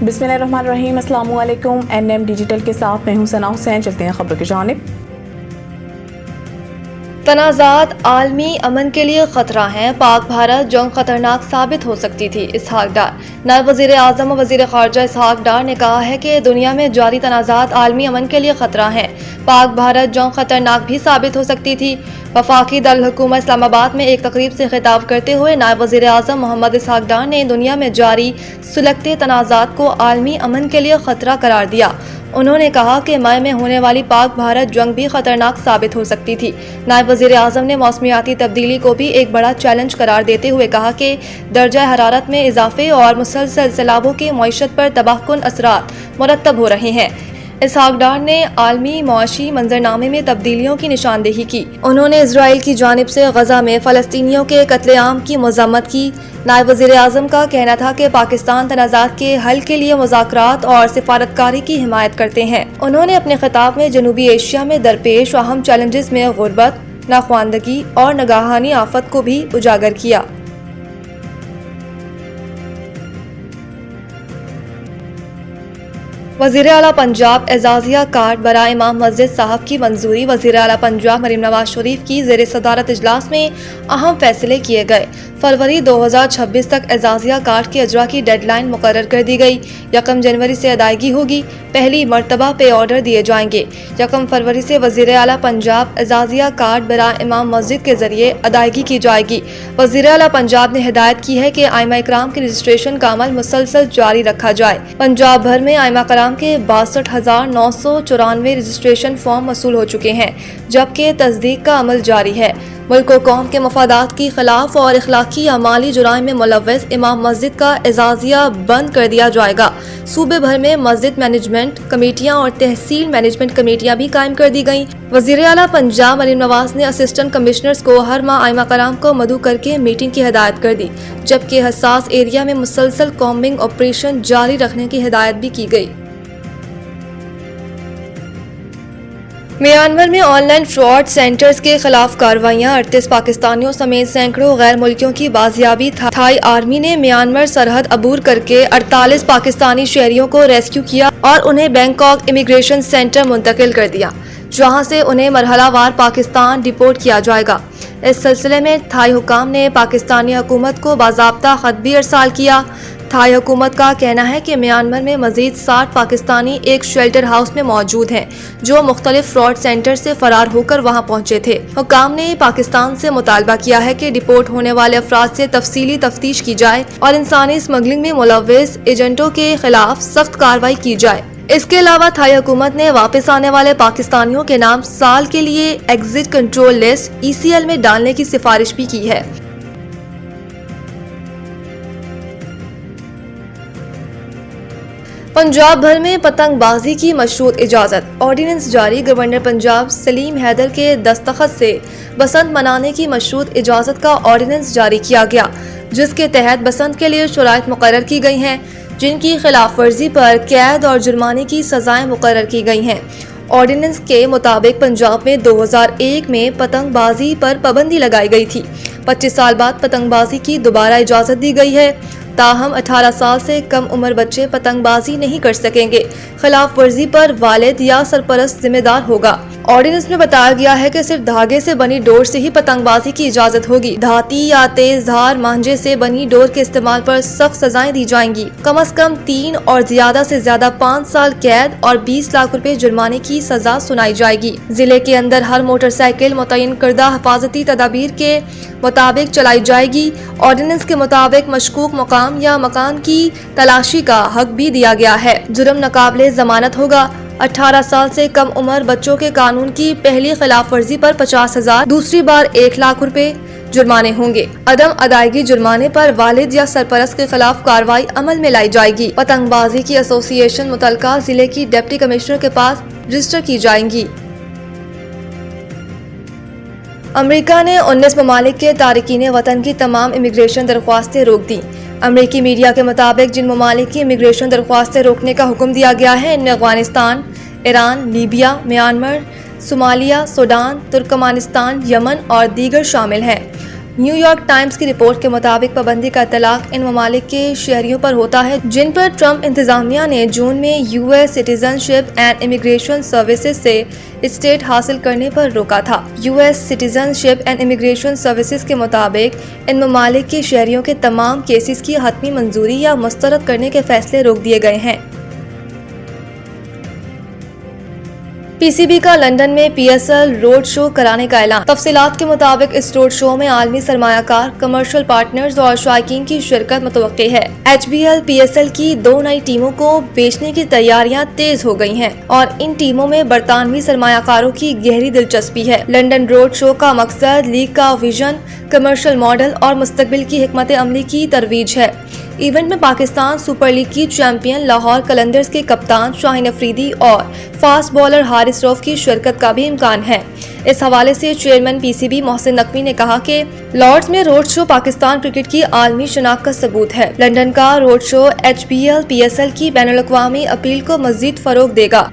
बिस्मिल्लाहिर्रहमानिर्रहीम। अस्सलामु अलैकुम। NM डिजिटल के साथ मैं हूं सना हुसैन। चलते हैं खबर की जानिब। तनाज़ात आलमी अमन के लिए खतरा हैं, पाक भारत जंग खतरनाक साबित हो सकती थी। इसहाक डार। नायब वज़ीर आज़म और वज़ीर ख़ारजा इसहाक डार ने कहा है कि दुनिया में जारी तनाज़ात आलमी अमन के लिए खतरा हैं, पाक भारत जंग खतरनाक भी साबित हो सकती थी। वफाकी दारुल हुकूमत इस्लामाबाद में एक तकरीब से खिताब करते हुए नायब वज़ीर आज़म मोहम्मद इसहाक डार ने दुनिया में जारी सुलगते तनाज़ात को आलमी अमन के लिए खतरा करार दिया। उन्होंने कहा कि मई में होने वाली पाक भारत जंग भी खतरनाक साबित हो सकती थी। नायब वज़ीर आज़म ने मौसमियाती तब्दीली को भी एक बड़ा चैलेंज करार देते हुए कहा कि दर्जा हरारत में इजाफे और मुसलसल सैलाबों के मईशत पर तबाहकुन असरात मुरतब हो रहे हैं। इसहाक डार ने आलमी मुआशी मंजरनामे में तब्दीलियों की निशानदेही की। उन्होंने इजराइल की जानिब से गजा में फ़लस्तीनियों के कत्लेआम की मज़म्मत की। नायब वज़ीर आज़म का कहना था कि पाकिस्तान तनाज़ात के हल के लिए मुज़ाकरात और सिफारतकारी की हिमायत करते हैं। उन्होंने अपने खिताब में जनूबी एशिया में दरपेश अहम चैलेंजेस में गुर्बत, नाख्वानदगी और नगाहानी आफत को भी उजागर किया। वज़ीर आला पंजाब एजाज़िया कार्ड बराए इमाम मस्जिद साहब की मंजूरी। वज़ीर आला पंजाब मरीम नवाज शरीफ की ज़ेर सदारत इजलास में अहम फैसले किए गए। फरवरी 2026 तक एजाज़िया कार्ड के अजरा की डेडलाइन मुकर्रर कर दी गई। 1 जनवरी से अदायगी होगी। पहली मरतबा पे ऑर्डर दिए जाएंगे। 1 फरवरी से वज़ीर आला पंजाब एजाज़िया कार्ड बराए इमाम मस्जिद के जरिए अदायगी की जाएगी। वज़ीर आला पंजाब ने हिदायत की है कि आइमा इकराम के रजिस्ट्रेशन का अमल मुसलसल जारी रखा जाए। पंजाब भर में आइमा इकराम के 62,994 रजिस्ट्रेशन फॉर्म वसूल हो चुके हैं, जबकि तस्दीक का अमल जारी है। मुल्क व कौम के मफादात की खिलाफ और इखलाकी या माली जुराइम में मुलव्वस इमाम मस्जिद का एजाज़िया बंद कर दिया जाएगा। सूबे भर में मस्जिद मैनेजमेंट कमेटियां और तहसील मैनेजमेंट कमेटियां भी कायम कर दी गईं। वज़ीर आला पंजाब मरीम नवाज ने असिस्टेंट कमिश्नर्स को हर माह आइमा कराम को मदऊ करके मीटिंग की हिदायत कर दी, जबकि हसास एरिया में मुसलसल कॉम्बिंग ऑपरेशन जारी रखने की हिदायत भी की गई। म्यांमार में ऑनलाइन फ्रॉड सेंटर्स के खिलाफ कार्रवाइयां। 38 पाकिस्तानियों समेत सैकड़ों गैर मुल्कियों की बाजियाबी। थाई आर्मी ने म्यांमार सरहद अबूर करके 48 पाकिस्तानी शहरियों को रेस्क्यू किया और उन्हें बैंकॉक इमिग्रेशन सेंटर मुंतकिल कर दिया, जहां से उन्हें मरहलावार पाकिस्तान डिपोर्ट किया जाएगा। इस सिलसिले में थाई हुकाम ने पाकिस्तानी हुकूमत को बाज़ाब्ता खत भी अरसाल किया। थाई हुकूमत का कहना है कि म्यांमार में मजीद 60 पाकिस्तानी एक शेल्टर हाउस में मौजूद हैं, जो मुख्तलिफ फ्रॉड सेंटर से फरार होकर वहां पहुंचे थे। हुकाम ने पाकिस्तान से मुतालबा किया है कि डिपोर्ट होने वाले अफराद से तफसीली तफ्तीश की जाए और इंसानी स्मगलिंग में मुलव्वस एजेंटों के खिलाफ सख्त कार्रवाई की जाए। इसके अलावा थाई हुकूमत ने वापस आने वाले पाकिस्तानियों के नाम साल के लिए एग्जिट कंट्रोल लिस्ट ECL में डालने की सिफारिश भी की है। पंजाब भर में पतंगबाजी की मशरूत इजाज़त। ऑर्डिनेंस जारी। गवर्नर पंजाब सलीम हैदर के दस्तखत से बसंत मनाने की मशरूत इजाज़त का ऑर्डिनेंस जारी किया गया, जिसके तहत बसंत के लिए शराइत मुकर्रर की गई हैं, जिनकी खिलाफ वर्जी पर कैद और जुर्माने की सजाएं मुकर्रर की गई हैं। ऑर्डिनेंस के मुताबिक पंजाब में 2001 में पतंगबाजी पर पाबंदी लगाई गई थी। 25 साल बाद पतंगबाजी की दोबारा इजाज़त दी गई है। ताहम 18 साल से कम उम्र बच्चे पतंगबाजी नहीं कर सकेंगे। खिलाफ वर्जी पर वालिद या सरपरस्त जिम्मेदार होगा। ऑर्डिनेंस में बताया गया है कि सिर्फ धागे से बनी डोर से ही पतंगबाजी की इजाजत होगी। धाती या तेज धार मांझे से बनी डोर के इस्तेमाल पर सख्त सजाएं दी जाएंगी। कम से कम 3 और ज्यादा से ज्यादा 5 साल कैद और 20 लाख रुपए जुर्माने की सजा सुनाई जाएगी। जिले के अंदर हर मोटरसाइकिल मुतय्यन करदा हिफाजती तदाबीर के मुताबिक चलाई जाएगी। ऑर्डिनेंस के मुताबिक मशकूक मकाम या मकान की तलाशी का हक भी दिया गया है। जुर्म नाकाबिले जमानत होगा। 18 साल से कम उम्र बच्चों के कानून की पहली खिलाफ वर्जी पर 50,000, दूसरी बार 1 लाख रुपए जुर्माने होंगे। अदम अदायगी जुर्माने पर वालिद या सरपरस्त के खिलाफ कार्रवाई अमल में लाई जाएगी। पतंगबाजी की एसोसिएशन मुतलका जिले की डिप्टी कमिश्नर के पास रजिस्टर की जाएंगी। अमेरिका ने 19 ममालिक के तारिकीन वतन की तमाम इमिग्रेशन दरख्वास्तें रोक दी। अमेरिकी मीडिया के मुताबिक जिन ममालिक की इमिग्रेशन दरख्वास्तें रोकने का हुक्म दिया गया है, इनमें Afghanistan, Iran, Libya, Myanmar, Somalia, Sudan, Turkmenistan, Yemen और दीगर शामिल हैं। न्यू यॉर्क टाइम्स की रिपोर्ट के मुताबिक पाबंदी का इतलाक इन ममालिक के शहरियों पर होता है जिन पर ट्रंप इंतजामिया ने जून में US citizenship and immigration services से स्टेट हासिल करने पर रोका था। US citizenship and immigration services के मुताबिक इन ममालिक के शहरियों के तमाम केसेस की हतमी मंजूरी या मुस्तरद करने के फैसले रोक दिए गए हैं। पीसीबी का लंदन में पीएसएल रोड शो कराने का ऐलान। तफसीलात के मुताबिक इस रोड शो में आलमी सरमायाकार, कमर्शियल पार्टनर्स और शायकीन की शिरकत मुतवक्के है। एचबीएल पीएसएल की 2 नई टीमों को बेचने की तैयारियां तेज हो गई हैं और इन टीमों में बरतानवी सरमायाकारों की गहरी दिलचस्पी है। लंदन रोड शो का मकसद लीग का विजन, कमर्शियल मॉडल और मुस्तकबिल की हिकमत अमली की तरवीज है। इवेंट में पाकिस्तान सुपर लीग की चैंपियन लाहौर कलंदर्स के कप्तान शाहीन अफरीदी और फास्ट बॉलर हारिस रऊफ की शिरकत का भी इम्कान है। इस हवाले से चेयरमैन पीसीबी मोहसिन नकवी ने कहा कि लॉर्ड्स में रोड शो पाकिस्तान क्रिकेट की आलमी शनाख्त का सबूत है। लंदन का रोड शो एचबीएल पीएसएल की बैनुल अक़वामी अपील को मजीद फरोग देगा।